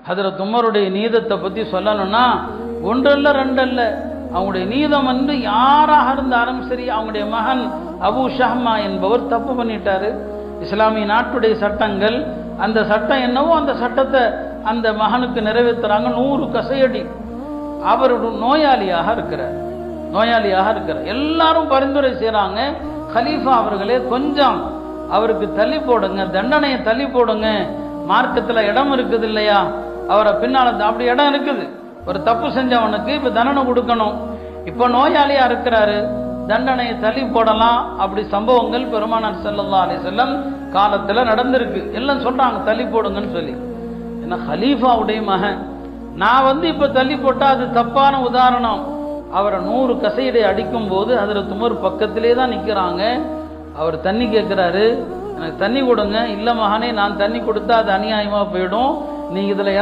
ஹஜ்ரத் உமருடைய நீதத்தை பற்றி சொல்லணும்னா ஒன்றல்ல ரெண்டல்ல, அவங்களுடைய நீதம் வந்து யாராக இருந்தாலும் சரி. அவங்களுடைய மகன் அபு ஷஹ்மா என்பவர் தப்பு பண்ணிட்டாரு. இஸ்லாமிய நாட்டுடைய சட்டங்கள், அந்த சட்டம் என்னவோ அந்த சட்டத்தை அந்த மகனுக்கு நிறைவேற்றுறாங்க. 100 கசையடி. அவர் நோயாளியாக இருக்கிறார். எல்லாரும் பரிந்துரை செய்கிறாங்க, கலீஃபா அவர்களே கொஞ்சம் அவருக்கு தள்ளி போடுங்க, தண்டனையை தள்ளி போடுங்க, மார்க்கத்தில் இடம் இருக்குது இல்லையா, அவரை பின்னால் அப்படி இடம் இருக்குது. ஒரு தப்பு செஞ்சவனுக்கு இப்போ தண்டனை கொடுக்கணும், இப்போ நோயாளியாக இருக்கிறாரு, தண்டனையை தள்ளி போடலாம். அப்படி சம்பவங்கள் பெருமானார் ஸல்லல்லாஹு அலைஹி வஸல்லம் காலத்தில் நடந்திருக்கு. எல்லாம் சொல்கிறாங்க தள்ளி போடுங்கன்னு சொல்லி. ஏன்னா ஹலீஃபாவுடைய மகன், நான் வந்து இப்போ தள்ளி போட்டால் அது தப்பான உதாரணம். அவரை 100 கசையடை அடிக்கும் போது ஹஜ்ரத் உமர் பக்கத்திலே தான் நிற்கிறாங்க. அவர் தண்ணி கேட்குறாரு, எனக்கு தண்ணி கொடுங்க. இல்லை மகனே, நான் தண்ணி கொடுத்தா அது அநியாயமாக போயிடும், நீ இதில்